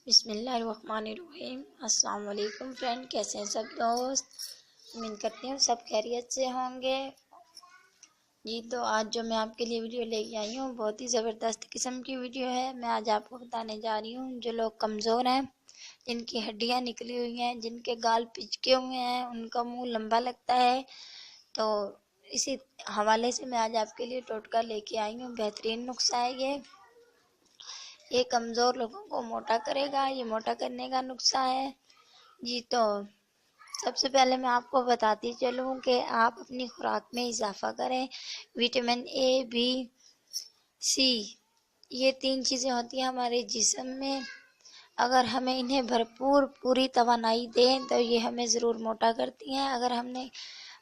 बिस्मिल्लाहिर्रहमानिर्रहीम। अस्सलाम वालेकुम फ्रेंड, कैसे हैं सब दोस्त। उम्मीद करती हूँ सब खैरियत से होंगे। जी तो आज जो मैं आपके लिए वीडियो लेके आई हूँ बहुत ही ज़बरदस्त किस्म की वीडियो है। मैं आज आपको बताने जा रही हूँ जो लोग कमज़ोर हैं, जिनकी हड्डियाँ निकली हुई हैं, जिनके गाल पिचके हुए हैं, उनका मुंह लंबा लगता है, तो इसी हवाले से मैं आज आपके लिए टोटका लेके आई हूँ। बेहतरीन नुस्खा है ये कमज़ोर लोगों को मोटा करेगा। ये मोटा करने का नुस्खा है। जी तो सबसे पहले मैं आपको बताती चलूँ कि आप अपनी खुराक में इजाफा करें। विटामिन ए, बी, सी, ये 3 चीज़ें होती हैं हमारे जिस्म में। अगर हमें इन्हें भरपूर पूरी तवानाई दें तो ये हमें ज़रूर मोटा करती हैं। अगर हमने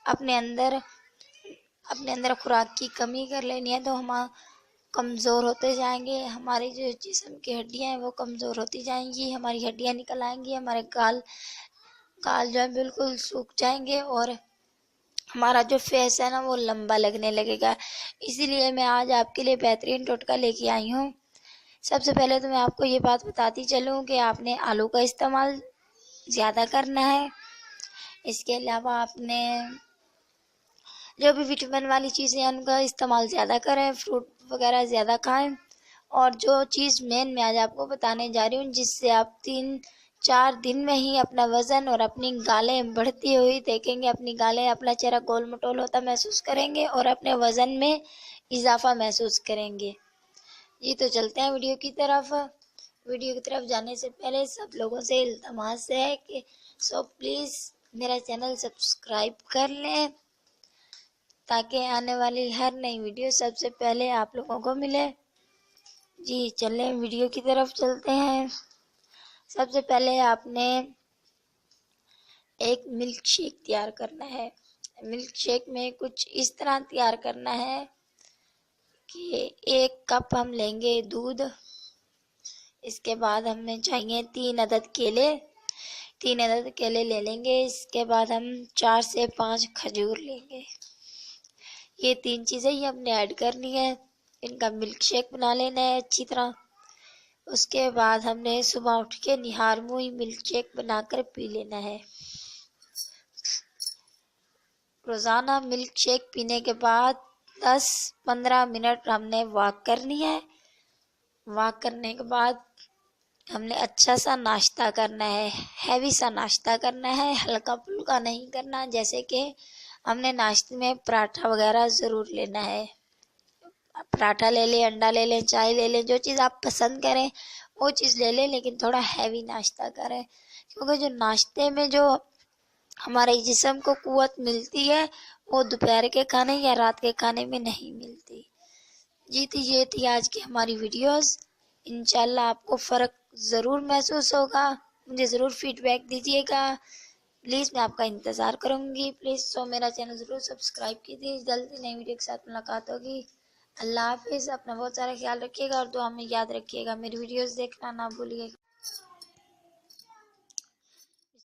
अपने अंदर खुराक की कमी कर लेनी है तो हम कमज़ोर होते जाएंगे। हमारी जो जिस्म की हड्डियाँ हैं वो कमज़ोर होती जाएंगी, हमारी हड्डियाँ निकल आएंगी, हमारे गाल जो है बिल्कुल सूख जाएंगे और हमारा जो फेस है ना वो लंबा लगने लगेगा। इसीलिए मैं आज आपके लिए बेहतरीन टोटका लेके आई हूँ। सबसे पहले तो मैं आपको ये बात बताती चलूँ कि आपने आलू का इस्तेमाल ज़्यादा करना है। इसके अलावा आपने जो भी विटामिन वाली चीज़ें हैं उनका इस्तेमाल ज़्यादा करें, फ्रूट वगैरह ज़्यादा खाएं। और जो चीज़ मेन मैं आज आपको बताने जा रही हूँ जिससे आप 3-4 दिन में ही अपना वज़न और अपनी गालें बढ़ती हुई देखेंगे, अपनी गालें, अपना चेहरा गोल मटोल होता महसूस करेंगे और अपने वज़न में इजाफा महसूस करेंगे। जी तो चलते हैं वीडियो की तरफ। वीडियो की तरफ जाने से पहले सब लोगों से इल्तमास है कि प्लीज़ मेरा चैनल सब्सक्राइब कर लें ताकि आने वाली हर नई वीडियो सबसे पहले आप लोगों को मिले। जी चलें वीडियो की तरफ चलते हैं। सबसे पहले आपने एक मिल्क शेक तैयार करना है। मिल्क शेक में कुछ इस तरह तैयार करना है कि 1 कप हम लेंगे दूध। इसके बाद हमें चाहिए 3 अदद केले। 3 अदद केले ले लेंगे। इसके बाद हम 4 से 5 खजूर लेंगे। ये 3 चीज़ें ही हमने ऐड करनी है। इनका मिल्क शेक बना लेना है अच्छी तरह। उसके बाद हमने सुबह उठ के निहार मुँह ही मिल्क शेक बनाकर पी लेना है। रोज़ाना मिल्क शेक पीने के बाद 10-15 मिनट हमने वॉक करनी है। वॉक करने के बाद हमने अच्छा सा नाश्ता करना है, हैवी सा नाश्ता करना है, हल्का फुल्का नहीं करना। जैसे कि हमने नाश्ते में पराठा वगैरह ज़रूर लेना है। पराठा ले लें, अंडा ले लें, चाय ले लें, जो चीज़ आप पसंद करें वो चीज़ ले लें, लेकिन थोड़ा हैवी नाश्ता करें। क्योंकि जो नाश्ते में जो हमारे जिस्म को कुव्वत मिलती है वो दोपहर के खाने या रात के खाने में नहीं मिलती। जी तो ये थी आज की हमारी वीडियोस। इंशाल्लाह आपको फ़र्क ज़रूर महसूस होगा। मुझे ज़रूर फीडबैक दीजिएगा। प्लीज़ मैं आपका इंतज़ार करूँगी। प्लीज़ मेरा चैनल ज़रूर सब्सक्राइब कीजिए। जल्दी नई वीडियो के साथ मुलाकात होगी। अल्लाह हाफिज़। अपना बहुत सारा ख्याल रखिएगा और दुआ में याद रखिएगा। मेरी वीडियोस देखना ना भूलिएगा।